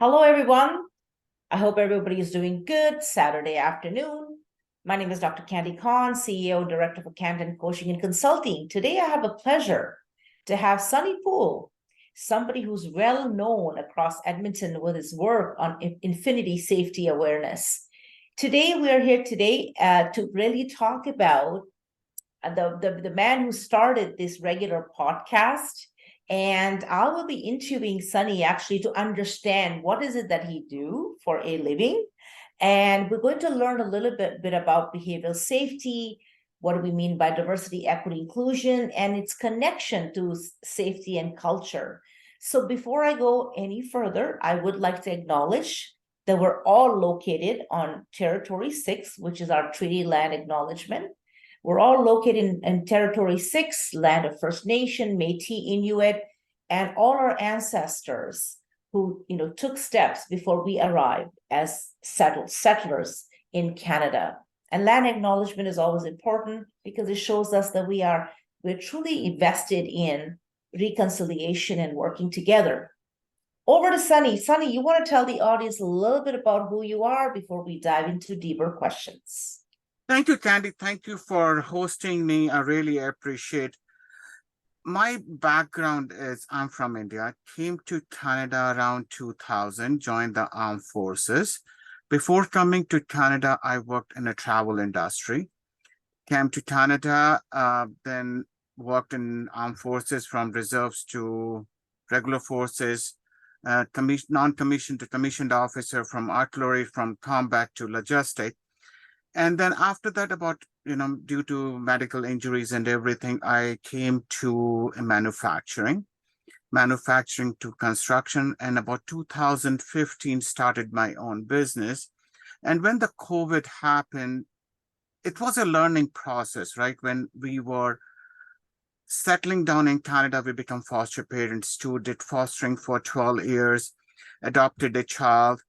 Hello, everyone. I hope everybody is doing good Saturday afternoon. My name is Dr. Candy Khan, CEO, Director for Canton Coaching and Consulting. Today, I have a pleasure to have Sunny Phool, somebody who's well known across Edmonton with his work on infinity safety awareness. Today, we are here to really talk about the man who started this regular podcast. And I will be interviewing Sunny actually to understand what is it that he do for a living. And we're going to learn a little bit about behavioral safety. What do we mean by diversity, equity, inclusion, and its connection to safety and culture? So before I go any further, I would like to acknowledge that we're all located on Territory 6, which is our treaty land acknowledgement. We're all located in Territory 6, land of First Nation, Métis, Inuit, and all our ancestors who took steps before we arrived as settlers in Canada. And land acknowledgement is always important because it shows us that we're truly invested in reconciliation and working together. Over to Sunny. Sunny, you want to tell the audience a little bit about who you are before we dive into deeper questions? Thank you, Candy. Thank you for hosting me. I really appreciate. My background is I'm from India, came to Canada around 2000, joined the armed forces. Before coming to Canada, I worked in a travel industry. Came to Canada, then worked in armed forces from reserves to regular forces, non-commissioned to commissioned officer, from artillery, from combat to logistic. And then after that, due to medical injuries and everything, I came to manufacturing to construction, and about 2015 started my own business. And when the COVID happened, it was a learning process, right? When we were settling down in Canada, we become foster parents too, did fostering for 12 years, adopted a child,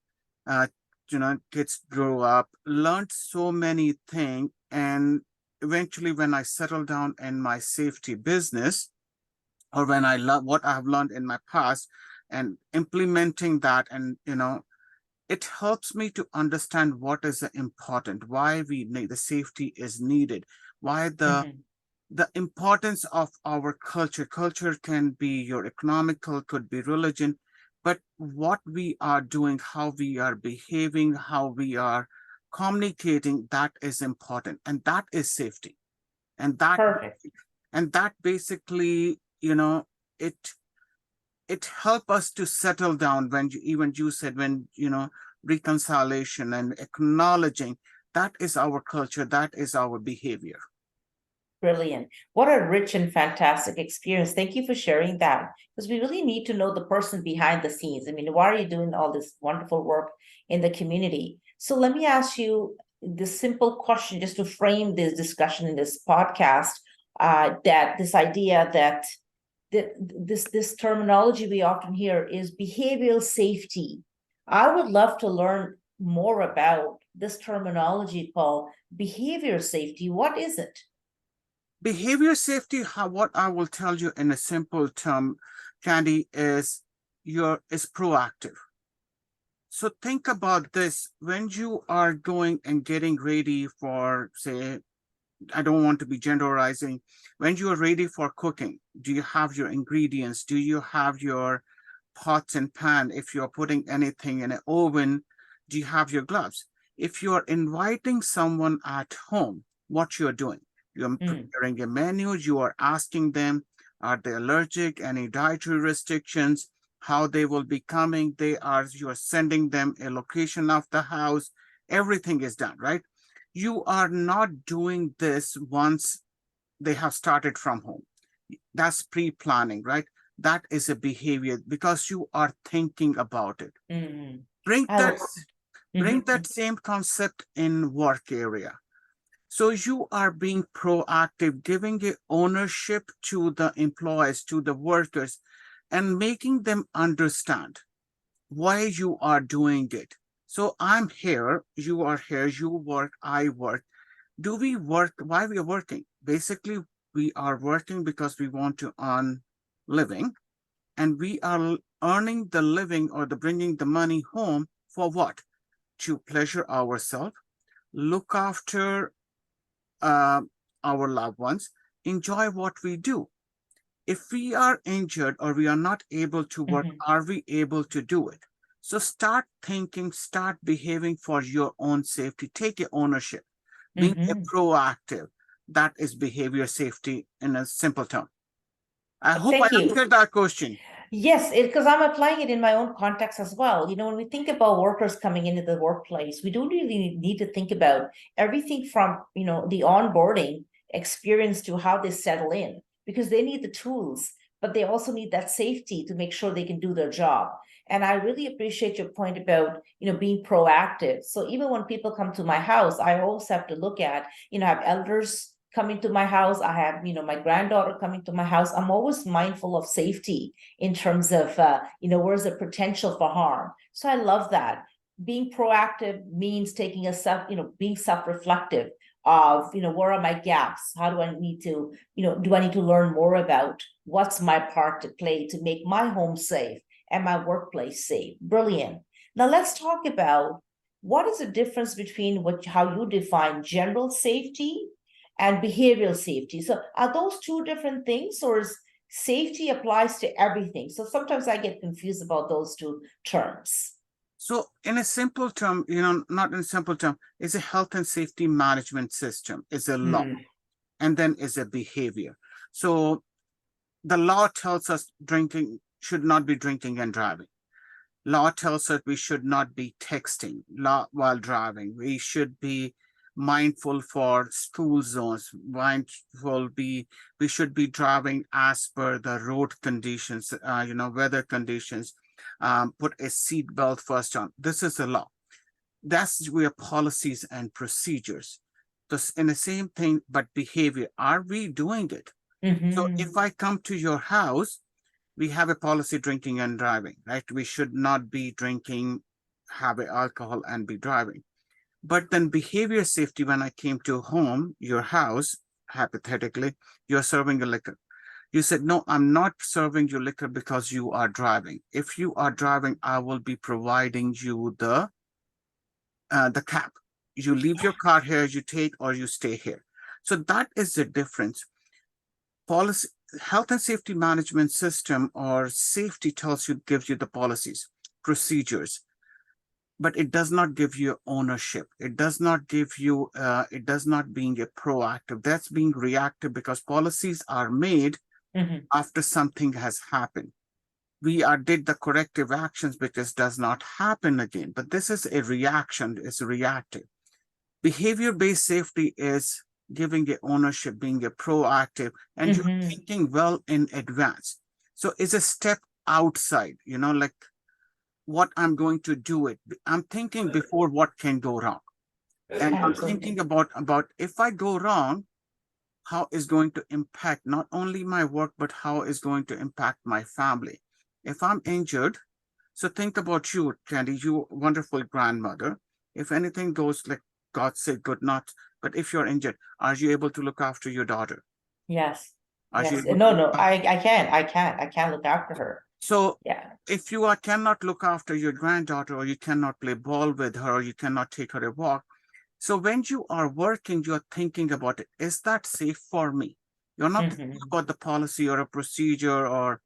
kids grew up, learned so many things. And eventually, when I settled down in my safety business, or when I love what I've learned in my past and implementing that, and it helps me to understand what is important, why we need the safety is needed, why the importance of our culture. Culture can be your economical, could be religion, but what we are doing, how we are behaving, how we are communicating, that is important, and that is safety. And that Perfect. and that basically, it help us to settle down. When you said, when reconciliation and acknowledging, that is our culture, that is our behavior. Brilliant. What a rich and fantastic experience. Thank you for sharing that, because we really need to know the person behind the scenes. I mean, why are you doing all this wonderful work in the community? So let me ask you this simple question just to frame this discussion in this podcast, that this idea that this terminology we often hear is behavioral safety. I would love to learn more about this terminology called behavior safety. What is it? Behavior safety, what I will tell you in a simple term, Candy, is proactive. So think about this. When you are going and getting ready for, say, I don't want to be genderizing, when you are ready for cooking, do you have your ingredients? Do you have your pots and pan? If you're putting anything in an oven, do you have your gloves? If you're inviting someone at home, what you're doing? You're preparing a menu, you are asking them, are they allergic, any dietary restrictions, how they will be coming, you are sending them a location of the house, everything is done, right? You are not doing this once they have started from home. That's pre-planning, right? That is a behavior because you are thinking about it. Bring that same concept in work area. So you are being proactive, giving a ownership to the employees, to the workers, and making them understand why you are doing it. So I'm here, you are here, you work, I work. Do we work? Why we are working? Basically, we are working because we want to earn living, and we are earning the living or the bringing the money home for what? To pleasure ourselves, look after uh, our loved ones, enjoy what we do. If we are injured or we are not able to work, Mhm. are we able to do it? So start thinking, start behaving for your own safety. Take your ownership. Being a Mhm. proactive. That is behavior safety in a simple term. I hope I Thank you. answered that question. Yes, because I'm applying it in my own context as well. When we think about workers coming into the workplace, we don't really need to think about everything from, the onboarding experience to how they settle in, because they need the tools, but they also need that safety to make sure they can do their job. And I really appreciate your point about, being proactive. So even when people come to my house, I always have to look at, I have elders coming to my house. I have, my granddaughter coming to my house. I'm always mindful of safety in terms of where's the potential for harm. So I love that. Being proactive means taking a being self-reflective of, where are my gaps? How do I need to, do I need to learn more about what's my part to play to make my home safe and my workplace safe? Brilliant. Now let's talk about what is the difference between how you define general safety and behavioral safety. So are those two different things, or is safety applies to everything? So sometimes I get confused about those two terms. So in a simple term, not in a simple term, is a health and safety management system, is a law, Mm. and then is a behavior. So the law tells us drinking should not be drinking and driving. Law tells us we should not be texting while driving. We should be mindful for school zones. We should be driving as per the road conditions, weather conditions. Put a seat belt first on. This is the law. That's where policies and procedures. This in the same thing, but behavior. Are we doing it? So Mm-hmm. if I come to your house, we have a policy drinking and driving, right? We should not be drinking, have alcohol and be driving. But then behavior safety, when I came to home, your house, hypothetically, you're serving a liquor. You said, no, I'm not serving you liquor because you are driving. If you are driving, I will be providing you the cab. You leave your car here, you take or you stay here. So that is the difference. Policy, health and safety management system or safety gives you the policies, procedures, but it does not give you ownership. It does not give you, it does not being a proactive. That's being reactive because policies are made Mm-hmm. after something has happened. We did the corrective actions because it does not happen again. But this is a reaction, it's reactive. Behavior-based safety is giving a ownership, being a proactive, and you're Mm-hmm. thinking well in advance. So it's a step outside, like what I'm going to do it. I'm thinking before what can go wrong. And I'm Absolutely. thinking about if I go wrong, how is going to impact not only my work, but how is going to impact my family. If I'm injured, so think about you, Candy, you wonderful grandmother. If anything goes like God said, good not, but if you're injured, are you able to look after your daughter? Yes. Are you Yes. able No, to no, look after? I can't look after her. So Yeah. if you cannot look after your granddaughter, or you cannot play ball with her, or you cannot take her a walk, so when you are working, you're thinking about it. Is that safe for me? You're not thinking Mm-hmm. about the policy or a procedure or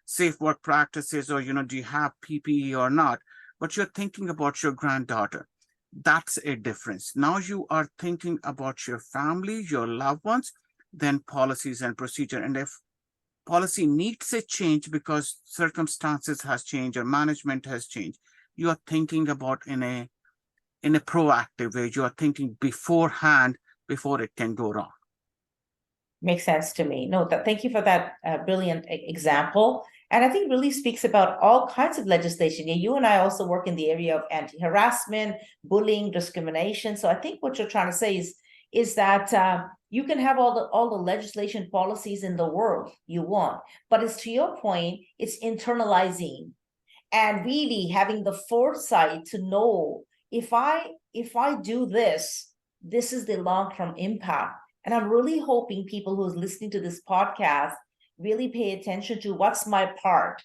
safe work practices or, do you have PPE or not? But you're thinking about your granddaughter. That's a difference. Now you are thinking about your family, your loved ones, then policies and procedure. And if policy needs a change because circumstances has changed or management has changed, you are thinking about in a proactive way. You are thinking beforehand before it can go wrong. Makes sense to me. No, thank you for that brilliant example. And I think really speaks about all kinds of legislation. Yeah, you and I also work in the area of anti-harassment, bullying, discrimination. So I think what you're trying to say is that you can have all the legislation policies in the world you want, but it's to your point, it's internalizing and really having the foresight to know if I do this, this is the long-term impact. And I'm really hoping people who's listening to this podcast really pay attention to what's my part.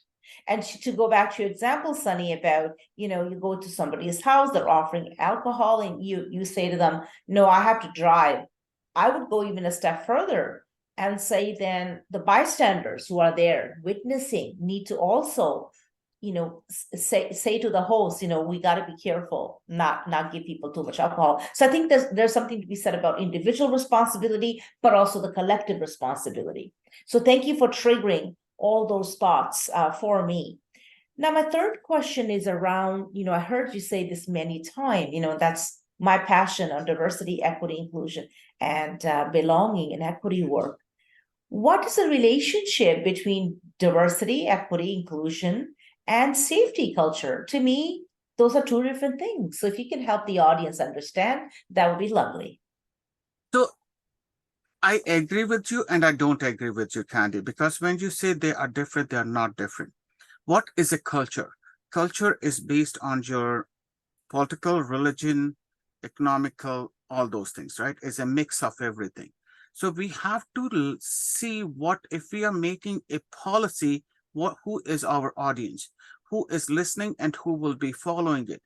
And to go back to your example, Sunny, about, you go to somebody's house, they're offering alcohol, and you say to them, no, I have to drive. I would go even a step further and say then the bystanders who are there witnessing need to also, say to the host, we got to be careful, not give people too much alcohol. So I think there's something to be said about individual responsibility, but also the collective responsibility. So thank you for triggering all those thoughts for me. Now, my third question is around, I heard you say this many times, that's my passion on diversity, equity, inclusion, and belonging and equity work. What is the relationship between diversity, equity, inclusion, and safety culture? To me, those are two different things. So if you can help the audience understand, that would be lovely. So I agree with you and I don't agree with you, Candy, because when you say they are different, they are not different. What is a culture? Culture is based on your political, religion, economical, all those things, right? It's a mix of everything. So we have to see what, if we are making a policy, who is our audience, who is listening and who will be following it.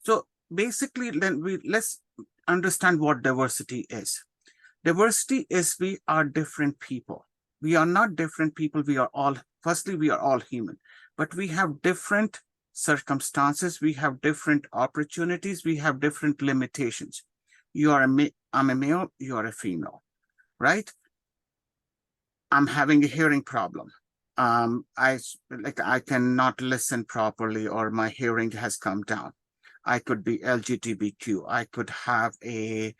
So basically, then let's understand what diversity is. Diversity is we are different people. We are not different people. We are all, firstly, we are all human, but we have different circumstances. We have different opportunities. We have different limitations. I'm a male, you are a female, right? I'm having a hearing problem. I cannot listen properly, or my hearing has come down. I could be LGBTQ. I could have a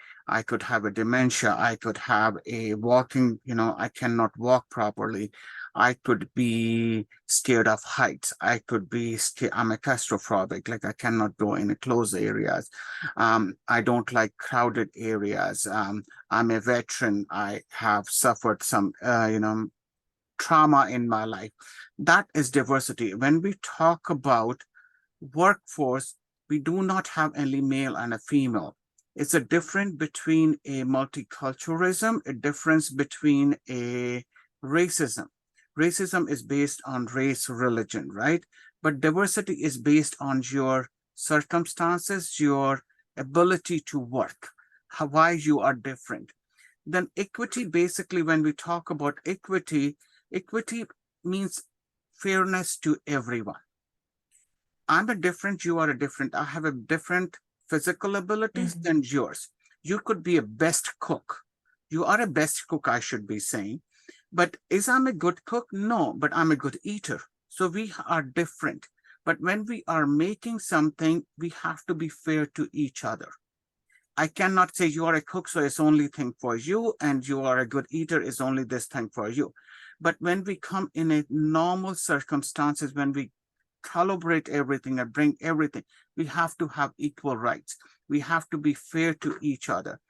dementia. I could have a walking, I cannot walk properly. I could be scared of heights. I could be scared. I'm a claustrophobic, like I cannot go in closed areas. I don't like crowded areas. I'm a veteran. I have suffered some, trauma in my life. That is diversity. When we talk about workforce, we do not have only male and a female. It's a difference between a multiculturalism, a difference between a racism. Racism is based on race, religion, right? But diversity is based on your circumstances, your ability to work, why you are different. Then equity, basically, when we talk about equity means fairness to everyone. I'm a different, you are a different. I have a different physical abilities than yours. You could be a best cook. You are a best cook, I should be saying. But is I'm a good cook? No, but I'm a good eater. So we are different. But when we are making something, we have to be fair to each other. I cannot say you are a cook, so it's only thing for you, and you are a good eater, is only this thing for you. But when we come in a normal circumstances, when we calibrate everything and bring everything, we have to have equal rights. We have to be fair to each other.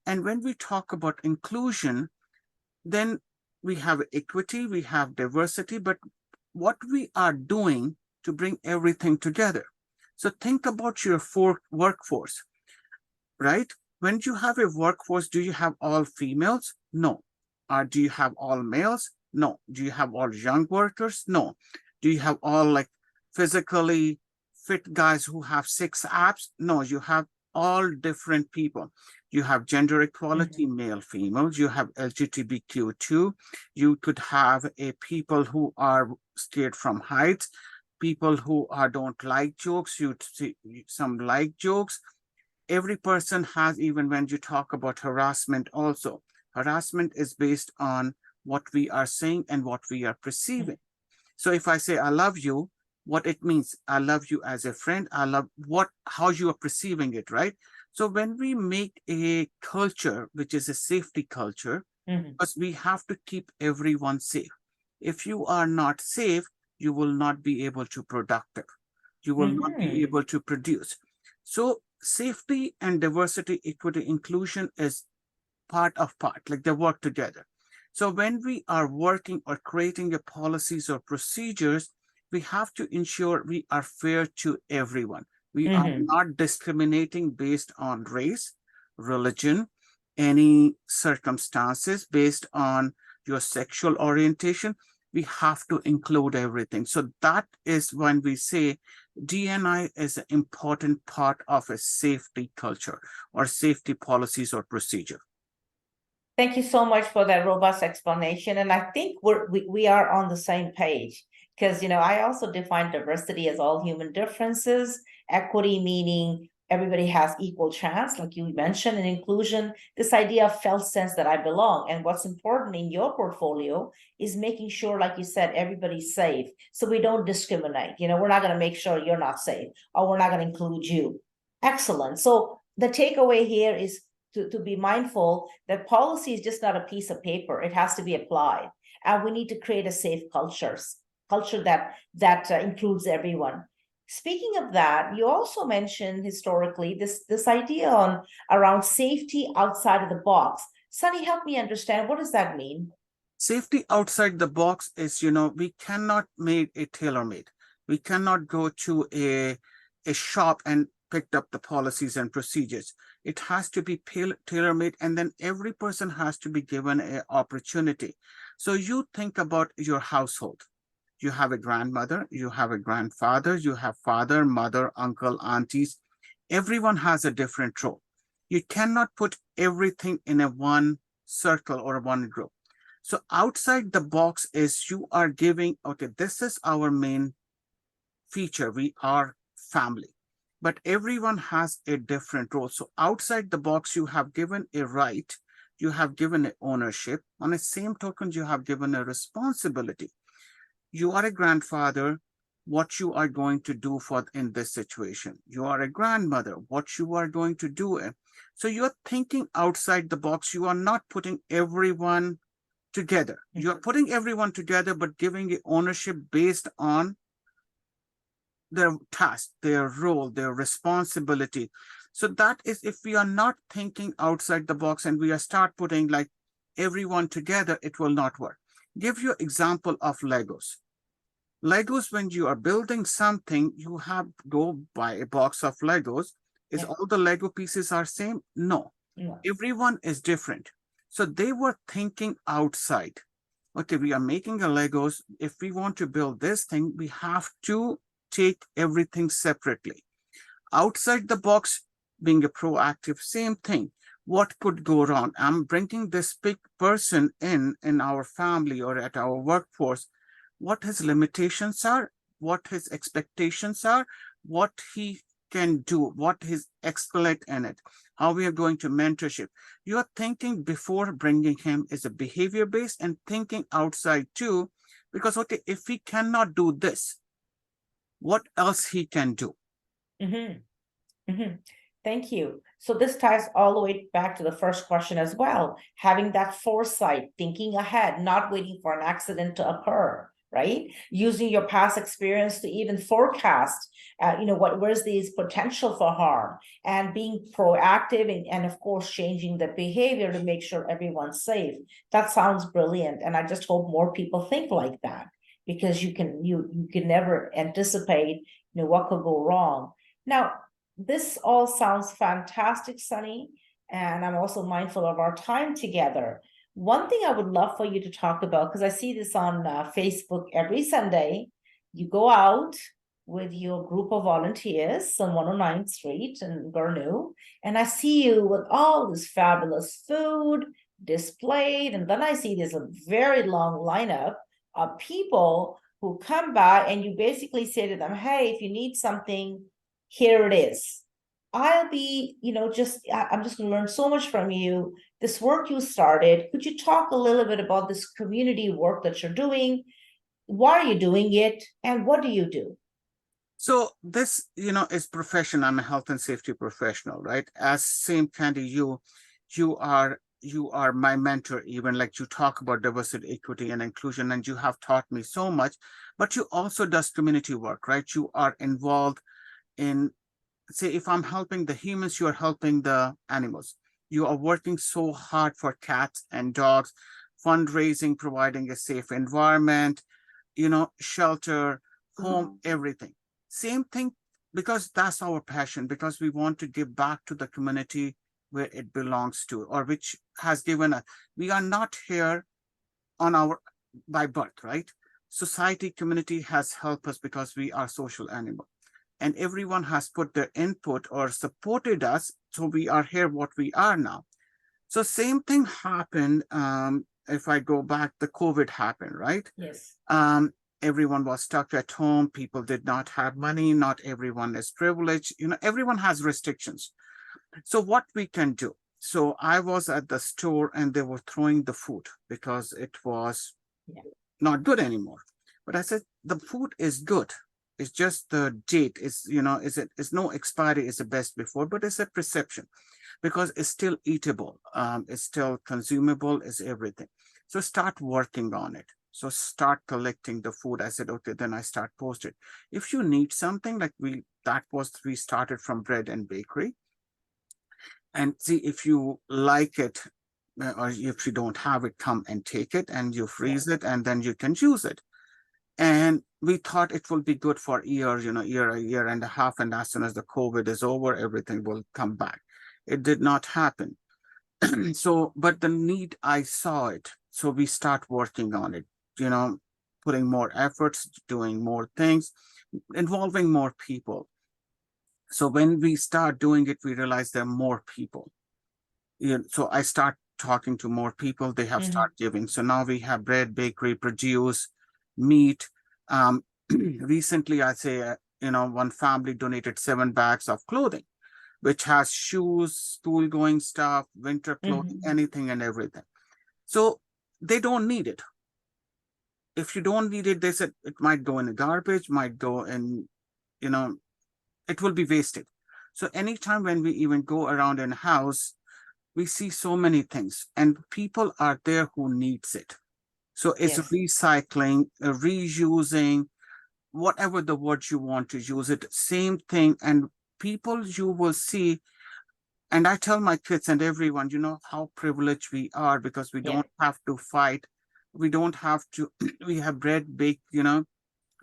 And when we talk about inclusion, then we have equity, we have diversity, but what we are doing to bring everything together. So think about your workforce, right? When you have a workforce, do you have all females? No. Do you have all males? No. Do you have all young workers? No. Do you have all like physically fit guys who have 6 abs? No, you have all different people. You have gender equality, male, females. You have LGBTQ2. You could have a people who are scared from heights, people who don't like jokes. You see some like jokes. Every person has, even when you talk about harassment also, harassment is based on what we are saying and what we are perceiving. So if I say I love you, what it means, I love you as a friend, I love how you are perceiving it, right? So when we make a culture, which is a safety culture, because we have to keep everyone safe. If you are not safe, you will not be able to productive. You will not be able to produce. So safety and diversity, equity, inclusion is part, like they work together. So when we are working or creating a policies or procedures, we have to ensure we are fair to everyone. We are not discriminating based on race, religion, any circumstances, based on your sexual orientation. we have to include everything. So that is when we say D&I is an important part of a safety culture or safety policies or procedure. Thank you so much for that robust explanation. And I think we are on the same page because, I also define diversity as all human differences, equity meaning everybody has equal chance, like you mentioned, and inclusion, this idea of felt sense that I belong. And what's important in your portfolio is making sure, like you said, everybody's safe. So we don't discriminate. We're not going to make sure you're not safe, or we're not going to include you. Excellent. So the takeaway here is to be mindful that policy is just not a piece of paper. It has to be applied. And we need to create a safe culture that includes everyone. Speaking of that, you also mentioned historically this idea around safety outside of the box. Sunny, help me understand, what does that mean? Safety outside the box is, we cannot make a tailor-made. We cannot go to a shop and picked up the policies and procedures. It has to be tailor-made, and then every person has to be given an opportunity. So you think about your household. You have a grandmother, you have a grandfather, you have father, mother, uncle, aunties. Everyone has a different role. You cannot put everything in a one circle or one group. So outside the box is you are giving, okay, this is our main feature. We are family, but everyone has a different role. So outside the box, you have given a right, you have given an ownership. On the same token, you have given a responsibility. You are a grandfather, what you are going to do in this situation. You are a grandmother, what you are going to do. So you're thinking outside the box. You are not putting everyone together. You're putting everyone together, but giving it ownership based on their task, their role, their responsibility. So that is, if we are not thinking outside the box and we are start putting like everyone together, it will not work. Give you example of Legos. Legos, when you are building something, you have go buy a box of Legos. Is all the Lego pieces are same? No. Everyone is different. So they were thinking outside. Okay, we are making a Legos. If we want to build this thing, we have to take everything separately. Outside the box, being a proactive, same thing. What could go wrong? I'm bringing this big person in our family or at our workforce. What his limitations are, what his expectations are, what he can do, what his excellent in it, how we are going to mentorship. You are thinking before bringing him is a behavior based and thinking outside too, because okay, if he cannot do this, what else he can do? Thank you. So this ties all the way back to the first question as well. Having that foresight, thinking ahead, not waiting for an accident to occur, right? Using your past experience to even forecast, where's these potential for harm, and being proactive and of course changing the behavior to make sure everyone's safe. That sounds brilliant, and I just hope more people think like that, because you can never anticipate what could go wrong. Now, this all sounds fantastic, Sunny, and I'm also mindful of our time together. One thing I would love for you to talk about, because I see this on Facebook every Sunday, you go out with your group of volunteers on 109th Street in Gurnu, and I see you with all this fabulous food displayed, and then I see there's a very long lineup of people who come by, and you basically say to them, hey, if you need something, here it is. I'll be, I'm just going to learn so much from you. This work you started, could you talk a little bit about this community work that you're doing? Why are you doing it? And what do you do? So this, is profession. I'm a health and safety professional, right? As same Candy, you are my mentor, even like you talk about diversity, equity, and inclusion, and you have taught me so much, but you also does community work, right? You are involved in, say, if I'm helping the humans, you are helping the animals. You are working so hard for cats and dogs, fundraising, providing a safe environment, shelter, home, everything. Same thing, because that's our passion, because we want to give back to the community where it belongs to, or which has given us. We are not here by birth, right? society, community has helped us because we are social animal. And everyone has put their input or supported us. So we are here what we are now. So same thing happened. If I go back, the COVID happened, right? Yes. Everyone was stuck at home. People did not have money. Not everyone is privileged. Everyone has restrictions. So what we can do? So I was at the store and they were throwing the food because it was not good anymore. But I said, the food is good. It's just the date is no expiry is the best before, but it's a perception because it's still eatable. It's still consumable, is everything. So start working on it. So start collecting the food. I said, okay, then I start posted. If you need something like we started from bread and bakery, and see if you like it, or if you don't have it, come and take it and you freeze it and then you can use it. And we thought it will be good for a year and a half. And as soon as the COVID is over, everything will come back. It did not happen. So, but the need, I saw it. So we start working on it, putting more efforts, doing more things, involving more people. So when we start doing it, we realize there are more people. So I start talking to more people. They have started giving. So now we have bread, bakery, produce, meat. Recently, I say, one family donated 7 bags of clothing, which has shoes, school going stuff, winter clothing, anything and everything. So they don't need it. If you don't need it, they said it might go in the garbage, might go in, it will be wasted. So anytime when we even go around in a house, we see so many things and people are there who needs it. So it's recycling, reusing, whatever the word you want to use it, same thing. And people you will see, and I tell my kids and everyone, how privileged we are because we don't have to fight. We don't have to, we have bread, baked,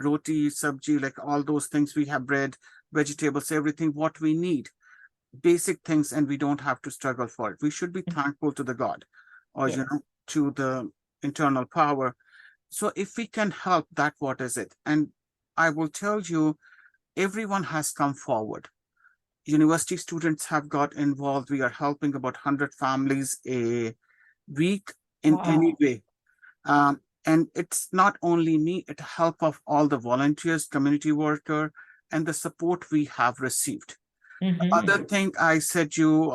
roti, sabji, like all those things. We have bread, vegetables, everything what we need, basic things, and we don't have to struggle for it. We should be thankful to the God or, to the internal power. So if we can help, that what is it? And I will tell you, everyone has come forward. University students have got involved. We are helping about 100 families a week in any way. And it's not only me, it's help of all the volunteers, community worker, and the support we have received. Other thing I said you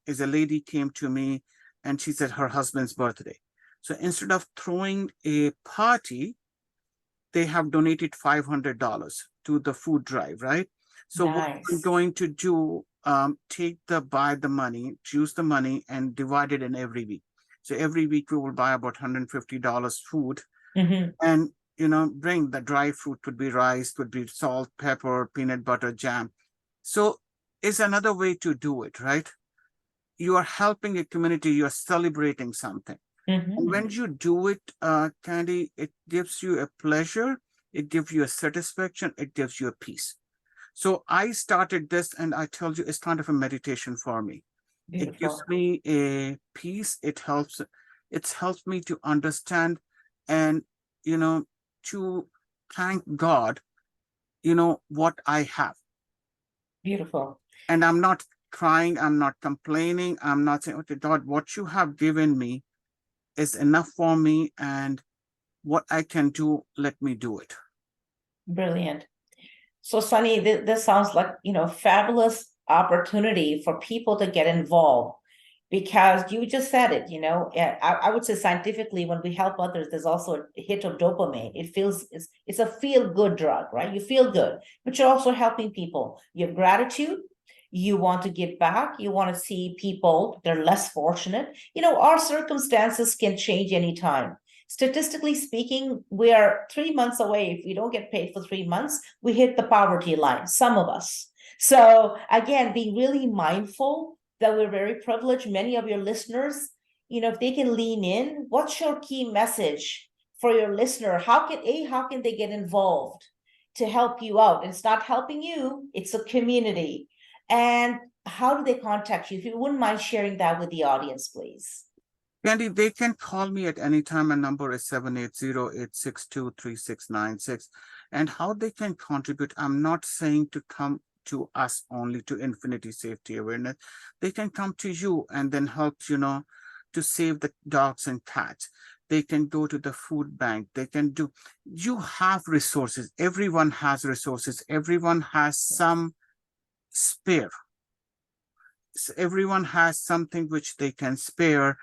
is a lady came to me and she said her husband's birthday. So instead of throwing a party, they have donated $500 to the food drive, right? So what I'm going to do, buy the money, choose the money and divide it in every week. So every week we will buy about $150 food and, bring the dry fruit, could be rice, could be salt, pepper, peanut butter, jam. So it's another way to do it, right? You are helping a community, you're celebrating something. And when you do it, Candy, it gives you a pleasure, it gives you a satisfaction, it gives you a peace. So I started this and I told you it's kind of a meditation for me. Beautiful. It gives me a peace. It's helped me to understand and, to thank God, what I have. Beautiful. And I'm not crying, I'm not complaining, I'm not saying, okay, God, what you have given me is enough for me, and what I can do, let me do it. Brilliant. So Sunny, this sounds like, fabulous opportunity for people to get involved, because you just said it, I would say scientifically, when we help others, there's also a hit of dopamine. It's a feel-good drug, right? You feel good, but you're also helping people. You have gratitude. You want to give back. You want to see people, they're less fortunate. Our circumstances can change anytime. Statistically speaking, we are 3 months away. If we don't get paid for 3 months, we hit the poverty line, some of us. So again, being really mindful that we're very privileged. Many of your listeners, if they can lean in, what's your key message for your listener? How can they get involved to help you out? It's not helping you, it's a community. And how do they contact you? If you wouldn't mind sharing that with the audience, please. Candy, they can call me at any time. My number is 780-862-3696. And how they can contribute, I'm not saying to come to us only to Infinity Safety Awareness. They can come to you and then help, to save the dogs and cats. They can go to the food bank. They can do, you have resources. Everyone has resources. Everyone has some spare. Everyone has something which they can spare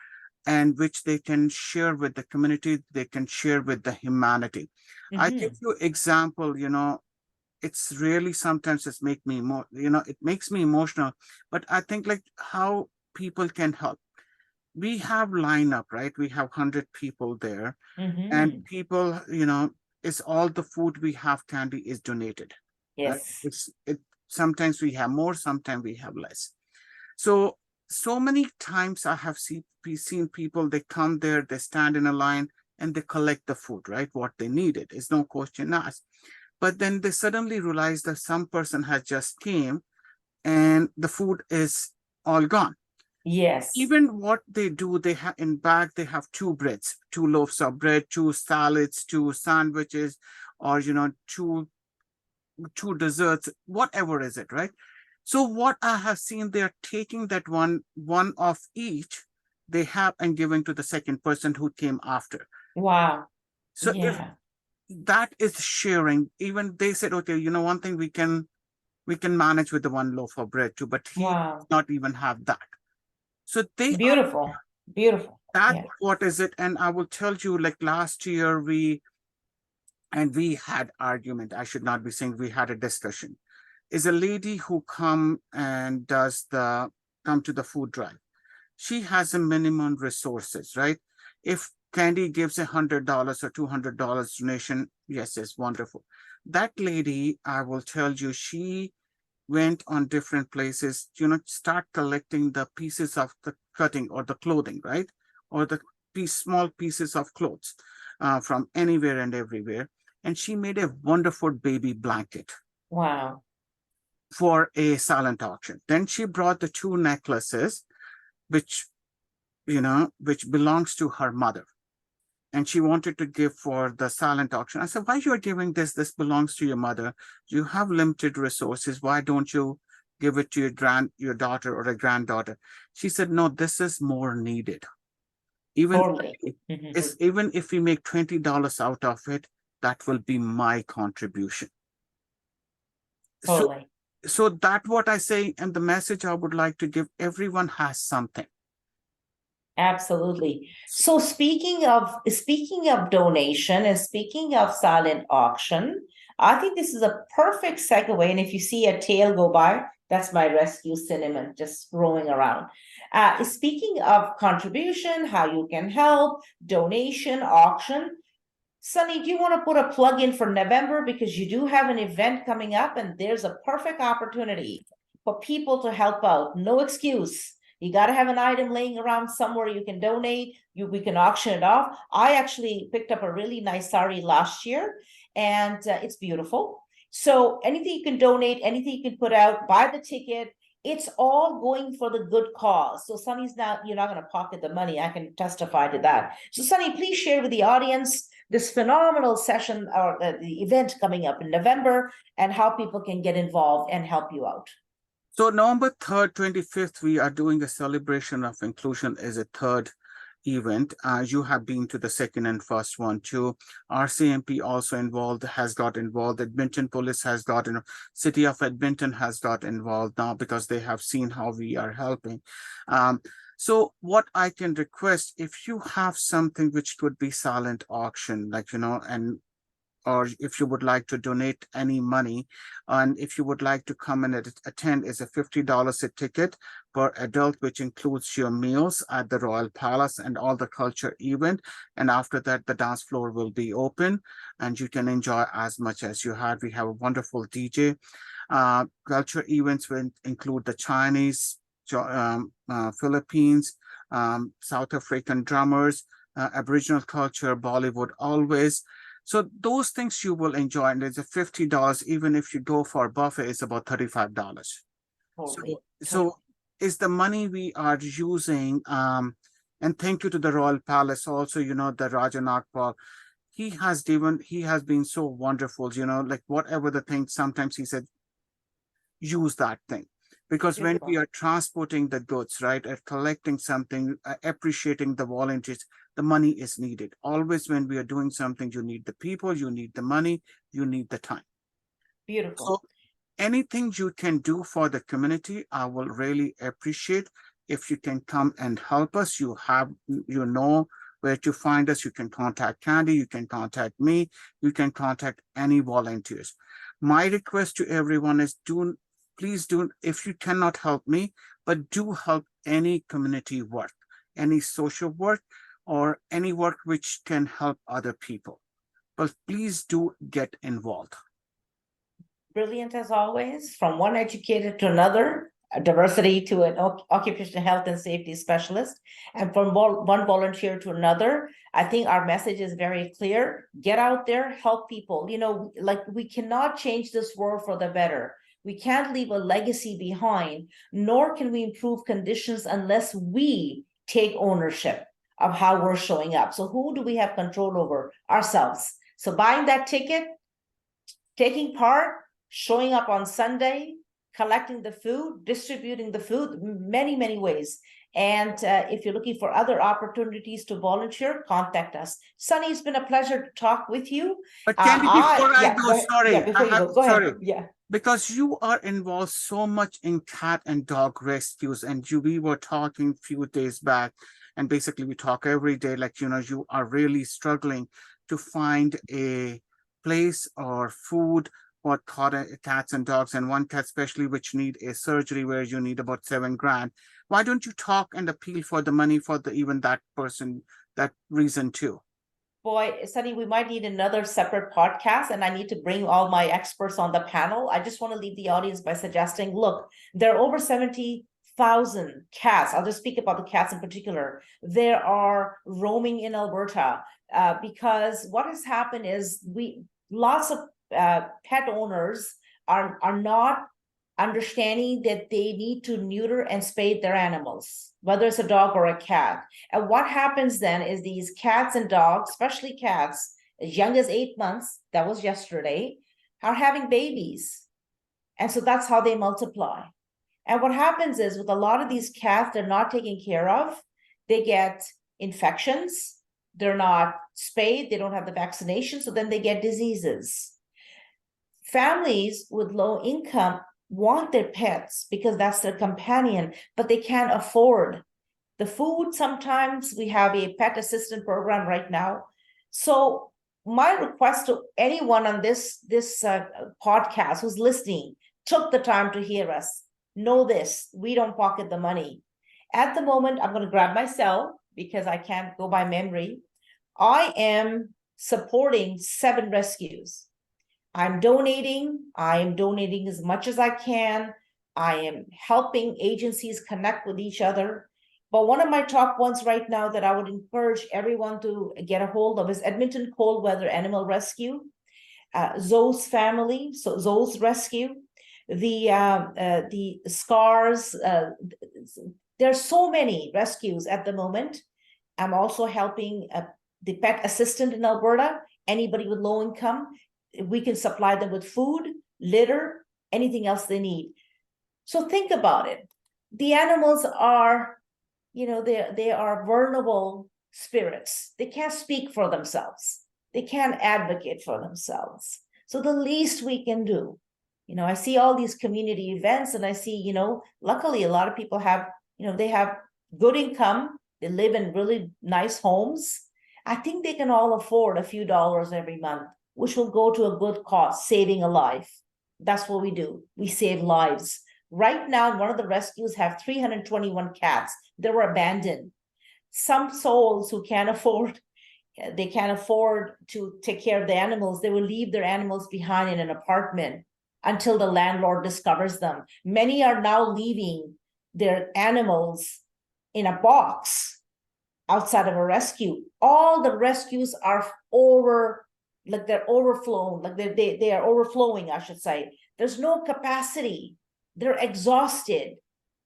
and which they can share with the community, they can share with the humanity. I give you example, it's really sometimes it's make me more, it makes me emotional, but I think like how people can help. We have lineup, right? We have 100 people there, and people, it's all the food we have, Candy, is donated. Right? Yes. It sometimes we have more, sometimes we have less. So many times I have seen people, they come there, they stand in a line and they collect the food, right? What they needed is no question asked. But then they suddenly realize that some person has just came and the food is all gone. Yes. Even what they do, they have in bag, they have two breads, two loaves of bread, two salads, two sandwiches, or two desserts, whatever is it, right? So what I have seen, they're taking that one of each they have and giving to the second person who came after. Wow. So if Yeah. that is sharing, even they said, okay, one thing we can manage with the one loaf of bread too, but he Wow. does not even have that. So they are Beautiful. Beautiful. that Yeah. what is it? And I will tell you, like last year we had argument. I should not be saying we had a discussion. Is a lady who come and come to the food drive. She has a minimum resources, right? If Candy gives $100 or $200 donation, yes, it's wonderful. That lady, I will tell you, she went on different places, start collecting the pieces of the cutting or the clothing, right? Or the small pieces of clothes from anywhere and everywhere. And she made a wonderful baby blanket. Wow. For a silent auction. Then she brought the two necklaces, which belongs to her mother. And she wanted to give for the silent auction. I said, why you are giving this? This belongs to your mother. You have limited resources. Why don't you give it to your daughter or a granddaughter? She said, no, this is more needed. Even Totally. even if we make $20 out of it, that will be my contribution. Totally. So that what I say, and the message I would like to give, everyone has something. Absolutely. So speaking of donation and speaking of silent auction, I think this is a perfect segue. And if you see a tail go by, that's my rescue cinnamon just roaming around. Speaking of contribution, how you can help, donation, auction. Sunny, do you want to put a plug in for November? Because you do have an event coming up, and there's a perfect opportunity for people to help out. No excuse. You got to have an item laying around somewhere you can donate. We can auction it off. I actually picked up a really nice sari last year, and it's beautiful. So anything you can donate, anything you can put out, buy the ticket. It's all going for the good cause. So Sunny's you're not going to pocket the money. I can testify to that. So Sunny, please share with the audience this phenomenal session or the event coming up in November and how people can get involved and help you out. So November 3rd, 25th, we are doing a celebration of inclusion as a third event. You have been to the second and first one too. RCMP also has got involved. Edmonton Police has gotten, City of Edmonton has got involved now because they have seen how we are helping. So what I can request, if you have something which could be silent auction, like, or if you would like to donate any money, and if you would like to come and attend, is a $50 a ticket per adult, which includes your meals at the Royal Palace and all the culture event. And after that, the dance floor will be open and you can enjoy as much as you had. We have a wonderful DJ. Culture events will include the Chinese, Philippines, South African drummers, Aboriginal culture, Bollywood always. So those things you will enjoy, and there's a $50. Even if you go for a buffet, it's about $35. Totally. So is the money we are using And thank you to the Royal Palace also, the Raja Nagpal. He has been so wonderful, like whatever the thing, sometimes he said, use that thing. Because when we Beautiful. are transporting the goods, right, or collecting something, appreciating the volunteers, the money is needed. Always when we are doing something, you need the people, you need the money, you need the time. Beautiful. So anything you can do for the community, I will really appreciate. If you can come and help us, you know where to find us. You can contact Candy, you can contact me, you can contact any volunteers. My request to everyone is please do, if you cannot help me, but do help any community work, any social work, or any work which can help other people. But please do get involved. Brilliant as always, from one educator to another, a diversity to an occupational health and safety specialist, and from one volunteer to another. I think our message is very clear. Get out there, help people. Like, we cannot change this world for the better. We can't leave a legacy behind, nor can we improve conditions unless we take ownership of how we're showing up. So who do we have control over? Ourselves. So buying that ticket, taking part, showing up on Sunday, collecting the food, distributing the food, many, many ways. And if you're looking for other opportunities to volunteer, contact us. Sunny, it's been a pleasure to talk with you. But Candy, before I go, Yeah, sorry, before you go ahead. sorry, Yeah. because you are involved so much in cat and dog rescues, and we were talking a few days back, and basically we talk every day, like, you are really struggling to find a place or food for cats and dogs, and one cat especially which need a surgery where you need about 7 grand. Why don't you talk and appeal for the money for even that person, that reason too? Boy, Sunny, we might need another separate podcast, and I need to bring all my experts on the panel. I just want to leave the audience by suggesting, look, there are over 70,000 cats. I'll just speak about the cats in particular. There are roaming in Alberta because what has happened is lots of pet owners are not understanding that they need to neuter and spay their animals, whether it's a dog or a cat. And what happens then is these cats and dogs, especially cats, as young as 8 months, that was yesterday, are having babies. And so that's how they multiply. And what happens is with a lot of these cats, they're not taken care of. They get infections. They're not spayed. They don't have the vaccination. So then they get diseases. Families with low income want their pets because that's their companion, but they can't afford the food. Sometimes we have a pet assistant program right now. So my request to anyone on this podcast who's listening, took the time to hear us, know this: we don't pocket the money. At the moment, I'm going to grab my cell because I can't go by memory. I am supporting 7 rescues. I am donating as much as I can. I am helping agencies connect with each other. But one of my top ones right now that I would encourage everyone to get a hold of is Edmonton Cold Weather Animal Rescue, Zoe's family, so Zoe's Rescue, the SCARS. There's so many rescues at the moment. I'm also helping the pet assistant in Alberta, anybody with low income. We can supply them with food, litter, anything else they need. So think about it. The animals are, they are vulnerable spirits. They can't speak for themselves. They can't advocate for themselves. So the least we can do, I see all these community events, and I see, luckily a lot of people have, they have good income. They live in really nice homes. I think they can all afford a few dollars every month, which will go to a good cause, saving a life. That's what we do. We save lives. Right now, one of the rescues have 321 cats that were abandoned. Some souls who can't afford to take care of the animals, they will leave their animals behind in an apartment until the landlord discovers them. Many are now leaving their animals in a box outside of a rescue. All the rescues are they're overflown, like they are overflowing, I should say. There's no capacity. They're exhausted.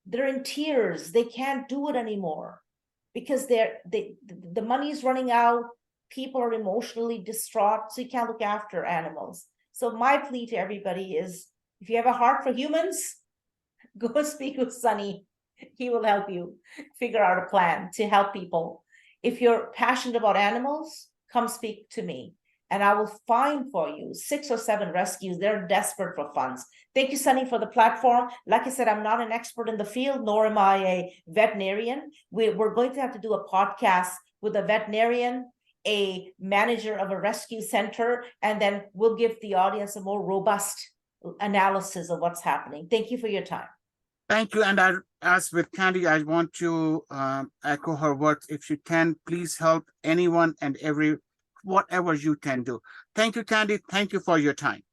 They're in tears. They can't do it anymore. because the money is running out. People are emotionally distraught, so you can't look after animals. So my plea to everybody is, if you have a heart for humans, go speak with Sunny. He will help you figure out a plan to help people. If you're passionate about animals, come speak to me and I will find for you 6 or 7 rescues. They're desperate for funds. Thank you, Sunny, for the platform. Like I said, I'm not an expert in the field, nor am I a veterinarian. We're going to have to do a podcast with a veterinarian, a manager of a rescue center, and then we'll give the audience a more robust analysis of what's happening. Thank you for your time. Thank you. And as with Candy, I want to echo her words. If you can, please help anyone and whatever you can do. Thank you, Candy. Thank you for your time.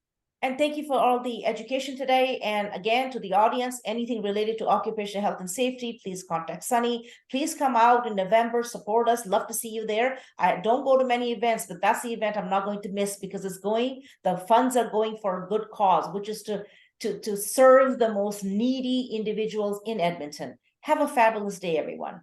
And thank you for all the education today. And again, to the audience, anything related to occupational health and safety, please contact Sunny. Please come out in November, support us. Love to see you there. I don't go to many events, but that's the event I'm not going to miss because the funds are going for a good cause, which is to serve the most needy individuals in Edmonton. Have a fabulous day, everyone.